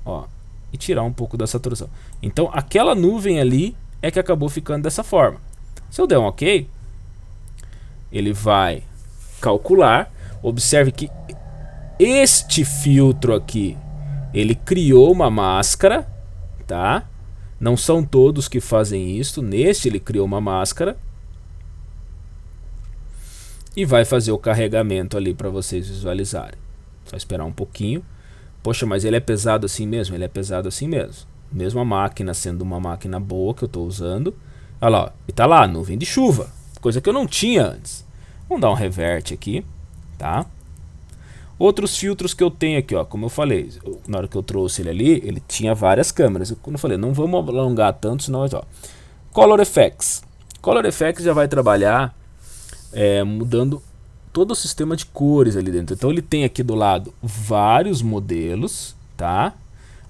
Ó, e tirar um pouco da saturação. Então aquela nuvem ali é que acabou ficando dessa forma. Se eu der um OK, ele vai calcular. Observe que este filtro aqui, ele criou uma máscara, tá? Não são todos que fazem isso. Neste ele criou uma máscara e vai fazer o carregamento ali para vocês visualizarem. Só esperar um pouquinho. Poxa, mas ele é pesado assim mesmo? Ele é pesado assim mesmo. Mesmo a máquina sendo uma máquina boa que eu estou usando. Olha lá, ó, e tá lá, nuvem de chuva. Coisa que eu não tinha antes. Vamos dar um revert aqui, tá? Outros filtros que eu tenho aqui, ó, como eu falei, na hora que eu trouxe ele ali, ele tinha várias câmeras. Como eu falei, não vamos alongar tanto, senão, ó. Color Effects. Color Effects já vai trabalhar mudando todo o sistema de cores ali dentro. Então ele tem aqui do lado vários modelos, tá?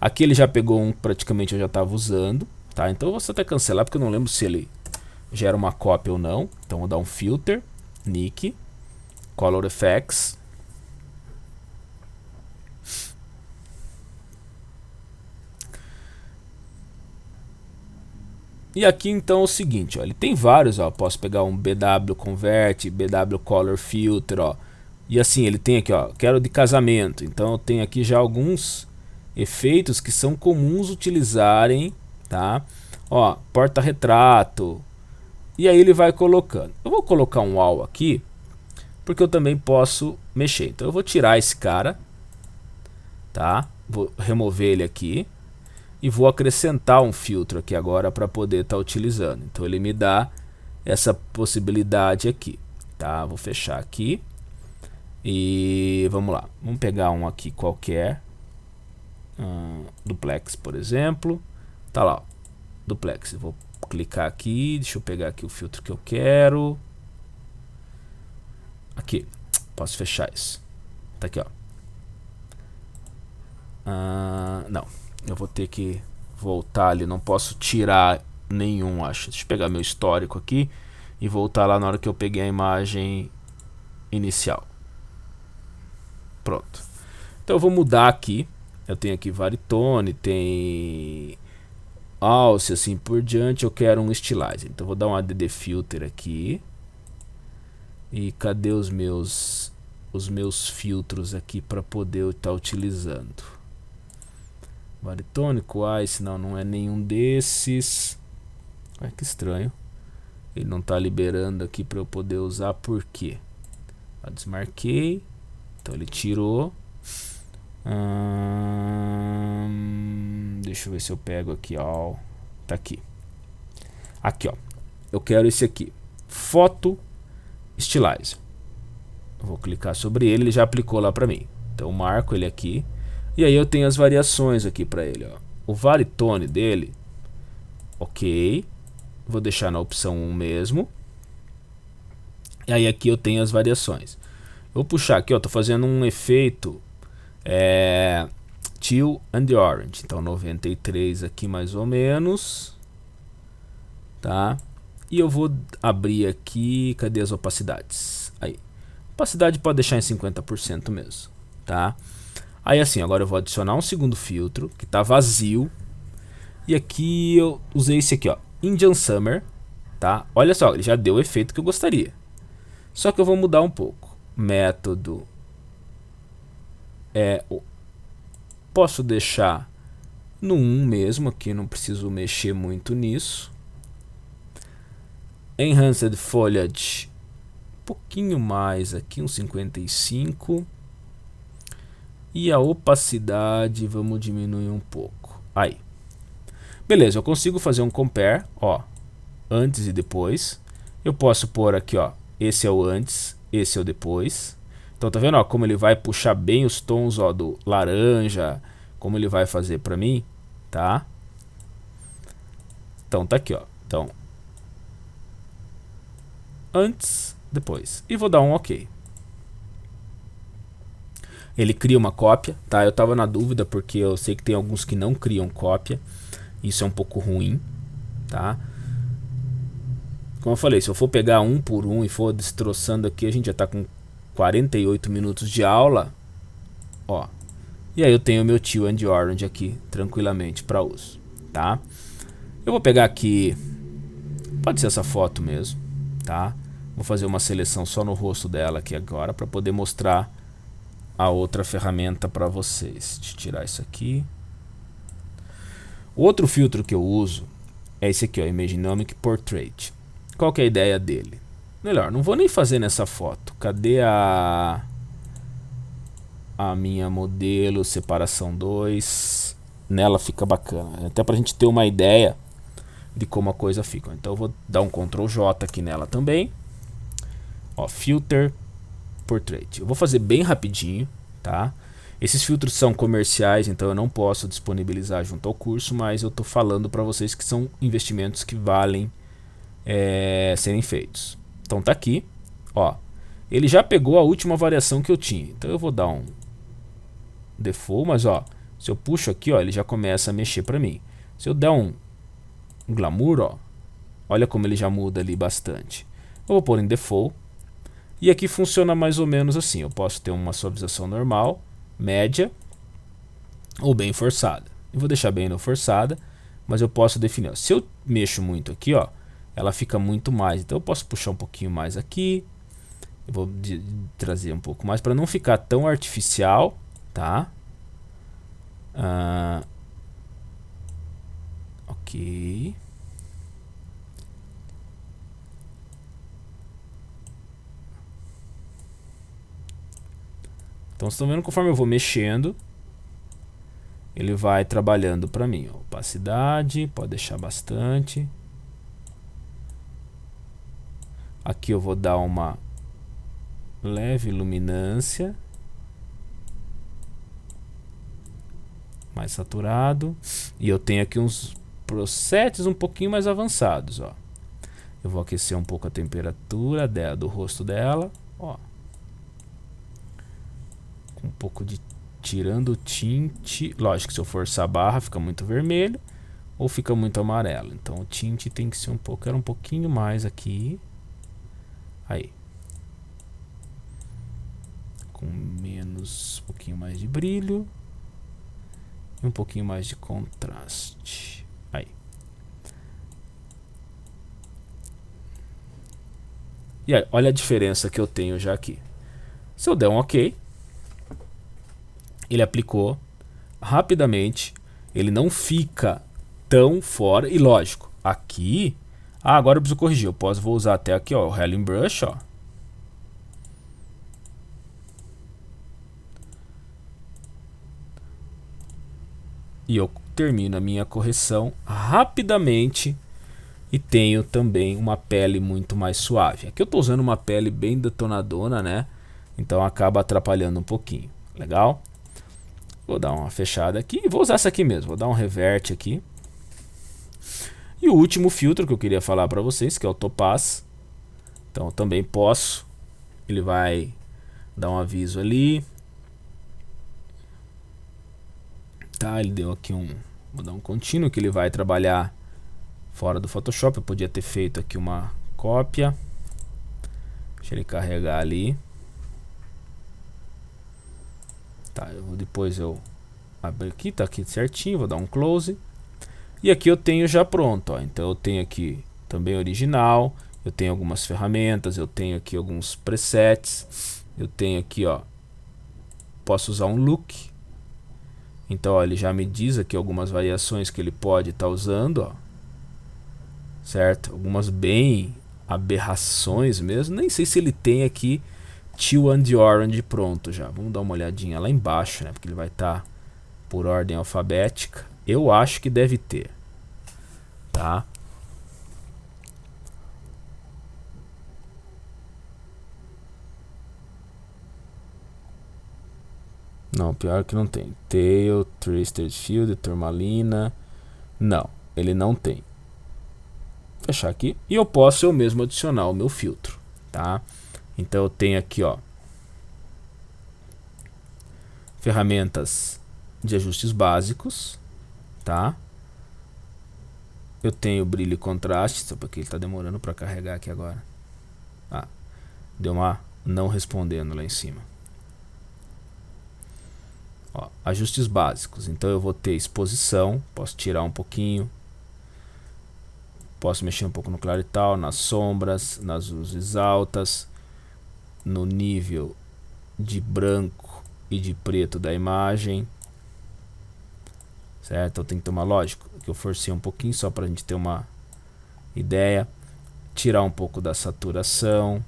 Aqui ele já pegou um que praticamente eu já estava usando, tá? Então eu vou até cancelar porque eu não lembro se ele já era uma cópia ou não. Então vou dar um filter, Nik, Color Effects. E aqui então é o seguinte, ó, ele tem vários, ó, posso pegar um BW Convert, BW Color Filter, ó, e assim ele tem aqui, ó, quero de casamento, então eu tenho aqui já alguns efeitos que são comuns utilizarem, tá? Ó, porta-retrato, e aí ele vai colocando. Eu vou colocar um wall aqui, porque eu também posso mexer, então eu vou tirar esse cara, tá? Vou remover ele aqui. E vou acrescentar um filtro aqui agora para poder estar utilizando. Então ele me dá essa possibilidade aqui, tá? Vou fechar aqui e vamos lá. Vamos pegar um aqui qualquer, duplex, por exemplo. Tá lá, ó, duplex. Eu vou clicar aqui, deixa eu pegar aqui o filtro que eu quero. Aqui, posso fechar isso. Tá aqui, ó. Não, eu vou ter que voltar ali, não posso tirar nenhum, acho. Deixa eu pegar meu histórico aqui e voltar lá na hora que eu peguei a imagem inicial. Pronto. Então eu vou mudar aqui. Eu tenho aqui Varitone, tem Alce, assim por diante. Eu quero um Stylizer, então eu vou dar um ADD Filter aqui. E cadê os meus filtros aqui para poder estar utilizando? Varitônico, Ice, não é nenhum desses. Ai, que estranho. Ele não está liberando aqui para eu poder usar, por quê? Eu desmarquei, então ele tirou. Deixa eu ver se eu pego aqui, ó. Tá aqui. Aqui, ó. Eu quero esse aqui. Foto Stylizer. Eu vou clicar sobre ele, ele já aplicou lá para mim. Então eu marco ele aqui. E aí eu tenho as variações aqui para ele, ó. O Varitone dele, ok. Vou deixar na opção 1 mesmo. E aí aqui eu tenho as variações. Eu vou puxar aqui, ó. Tô fazendo um efeito Teal and Orange. Então 93 aqui mais ou menos. Tá? E eu vou abrir aqui. Cadê as opacidades? Aí. Opacidade pode deixar em 50% mesmo. Tá? Aí assim, agora eu vou adicionar um segundo filtro que tá vazio. E aqui eu usei esse aqui, ó, Indian Summer, tá? Olha só, ele já deu o efeito que eu gostaria. Só que eu vou mudar um pouco. Método posso deixar no 1 mesmo, aqui não preciso mexer muito nisso. Enhanced Foliage, um pouquinho mais aqui, uns 55. E a opacidade vamos diminuir um pouco. Aí. Beleza, eu consigo fazer um compare, ó, antes e depois. Eu posso pôr aqui, ó, esse é o antes, esse é o depois. Então tá vendo, ó, como ele vai puxar bem os tons, ó, do laranja, como ele vai fazer pra mim, tá? Então tá aqui, ó. Então antes, depois. E vou dar um OK. Ele cria uma cópia, tá? Eu tava na dúvida porque eu sei que tem alguns que não criam cópia. Isso é um pouco ruim, tá? Como eu falei, se eu for pegar um por um e for destroçando aqui, a gente já tá com 48 minutos de aula, ó. E aí eu tenho o meu Teal and Orange aqui tranquilamente para uso, tá? Eu vou pegar aqui, pode ser essa foto mesmo, tá? Vou fazer uma seleção só no rosto dela aqui agora para poder mostrar a outra ferramenta para vocês. Deixa eu tirar isso aqui. O outro filtro que eu uso é esse aqui, ó, Imaginomic Portrait. Qual que é a ideia dele? Melhor, não vou nem fazer nessa foto. Cadê a minha modelo separação 2? Nela fica bacana, até pra gente ter uma ideia de como a coisa fica. Então eu vou dar um Ctrl J aqui nela também. Ó, Filter Portrait. Eu vou fazer bem rapidinho, tá? Esses filtros são comerciais, então eu não posso disponibilizar junto ao curso, mas eu tô falando para vocês que são investimentos que valem serem feitos. Então tá aqui, ó. Ele já pegou a última variação que eu tinha. Então eu vou dar um default, mas ó, se eu puxo aqui, ó, ele já começa a mexer para mim. Se eu der um glamour, ó, olha como ele já muda ali bastante. Eu vou pôr em default. E aqui funciona mais ou menos assim. Eu posso ter uma suavização normal, média ou bem forçada. Eu vou deixar bem no forçada, mas eu posso definir, ó, se eu mexo muito aqui, ó, ela fica muito mais. Então eu posso puxar um pouquinho mais aqui. Eu vou trazer um pouco mais para não ficar tão artificial, tá? Ok. Então vocês estão vendo, conforme eu vou mexendo, ele vai trabalhando para mim. Ó, opacidade, pode deixar bastante. Aqui eu vou dar uma leve luminância, mais saturado, e eu tenho aqui uns presets um pouquinho mais avançados, ó. Eu vou aquecer um pouco a temperatura do rosto dela, ó, com um pouco de tirando o tinte. Lógico que se eu forçar a barra fica muito vermelho ou fica muito amarelo, então o tinte tem que ser um pouco, era um pouquinho mais aqui, aí, com menos, um pouquinho mais de brilho e um pouquinho mais de contraste, aí. E aí, olha a diferença que eu tenho já aqui. Se eu der um OK, ele aplicou rapidamente, ele não fica tão fora, e lógico, aqui, agora eu preciso corrigir, vou usar até aqui, ó, o Healing Brush, ó. E eu termino a minha correção rapidamente e tenho também uma pele muito mais suave. Aqui eu estou usando uma pele bem detonadona, né? Então acaba atrapalhando um pouquinho. Legal? Vou dar uma fechada aqui e vou usar essa aqui mesmo. Vou dar um revert aqui. E o último filtro que eu queria falar para vocês, que é o Topaz. Então eu também posso. Ele vai dar um aviso ali. Tá, ele deu aqui vou dar um contínuo que ele vai trabalhar fora do Photoshop. Eu podia ter feito aqui uma cópia. Deixa ele carregar ali. Tá, depois eu abro aqui, tá aqui certinho, vou dar um close. E aqui eu tenho já pronto, ó. Então eu tenho aqui também original, eu tenho algumas ferramentas, eu tenho aqui alguns presets, eu tenho aqui, ó, posso usar um look. Então, ó, ele já me diz aqui algumas variações que ele pode estar usando, ó. Certo? Algumas bem aberrações mesmo. Nem sei se ele tem aqui Teal and Orange pronto já. Vamos dar uma olhadinha lá embaixo, né? Porque ele vai estar por ordem alfabética. Eu acho que deve ter. Tá? Não, pior que não tem. Tail, Twisted Field, Turmalina. Não, ele não tem. Vou fechar aqui. E eu posso eu mesmo adicionar o meu filtro. Tá? Então eu tenho aqui, ó, ferramentas de ajustes básicos. Tá? Eu tenho brilho e contraste. Só porque ele está demorando para carregar aqui agora. Ah, deu uma não respondendo lá em cima. Ó, ajustes básicos, então eu vou ter exposição, posso tirar um pouquinho, posso mexer um pouco no claro e tal, nas sombras, nas luzes altas, no nível de branco e de preto da imagem, certo? Eu tenho que tomar, lógico, que eu forcei um pouquinho só para a gente ter uma ideia, tirar um pouco da saturação,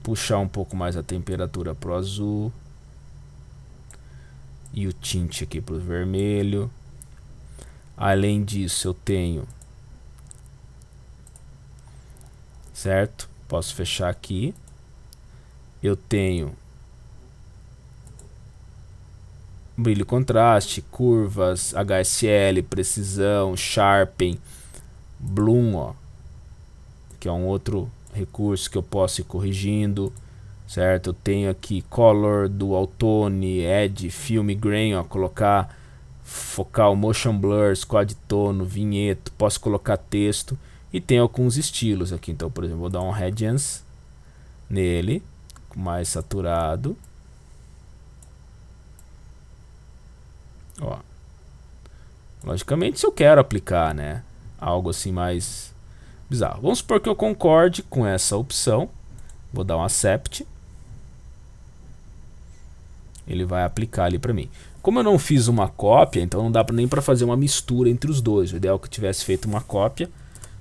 puxar um pouco mais a temperatura para o azul, e o tinte aqui para o vermelho. Além disso eu tenho, certo? Posso fechar aqui. Eu tenho brilho e contraste, curvas, HSL, precisão, sharpen, bloom, ó, que é um outro recurso que eu posso ir corrigindo. Certo, eu tenho aqui color, dual tone, edge, film grain, ó, colocar focal, motion blur, squad tono, vinheto, posso colocar texto e tem alguns estilos aqui. Então, por exemplo, vou dar um radiance nele, mais saturado. Ó. Logicamente, se eu quero aplicar, né, algo assim mais bizarro. Vamos supor que eu concorde com essa opção. Vou dar um accept. Ele vai aplicar ali para mim. Como eu não fiz uma cópia, então não dá nem para fazer uma mistura entre os dois. O ideal é que eu tivesse feito uma cópia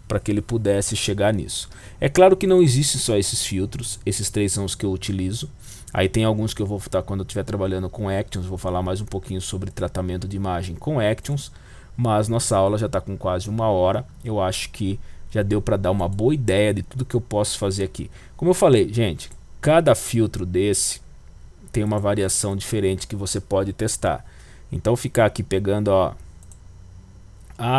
para que ele pudesse chegar nisso. É claro que não existem só esses filtros. Esses três são os que eu utilizo. Aí tem alguns que eu vou estar quando eu estiver trabalhando com Actions. Vou falar mais um pouquinho sobre tratamento de imagem com Actions. Mas nossa aula já está com quase 1 hora. Eu acho que já deu para dar uma boa ideia de tudo que eu posso fazer aqui. Como eu falei, gente, cada filtro desse tem uma variação diferente que você pode testar. Então ficar aqui pegando, ó,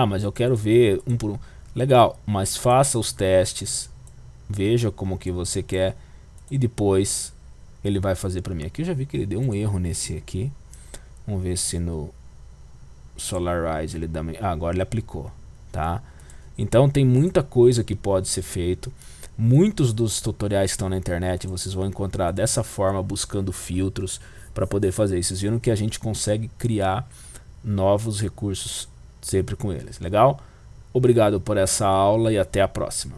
mas eu quero ver um por um. Legal, mas faça os testes, veja como que você quer e depois ele vai fazer para mim. Aqui eu já vi que ele deu um erro nesse aqui. Vamos ver se no Solarize ele dá... agora ele aplicou, tá? Então tem muita coisa que pode ser feito. Muitos dos tutoriais que estão na internet vocês vão encontrar dessa forma, buscando filtros para poder fazer isso. Vocês viram que a gente consegue criar novos recursos sempre com eles. Legal? Obrigado por essa aula e até a próxima.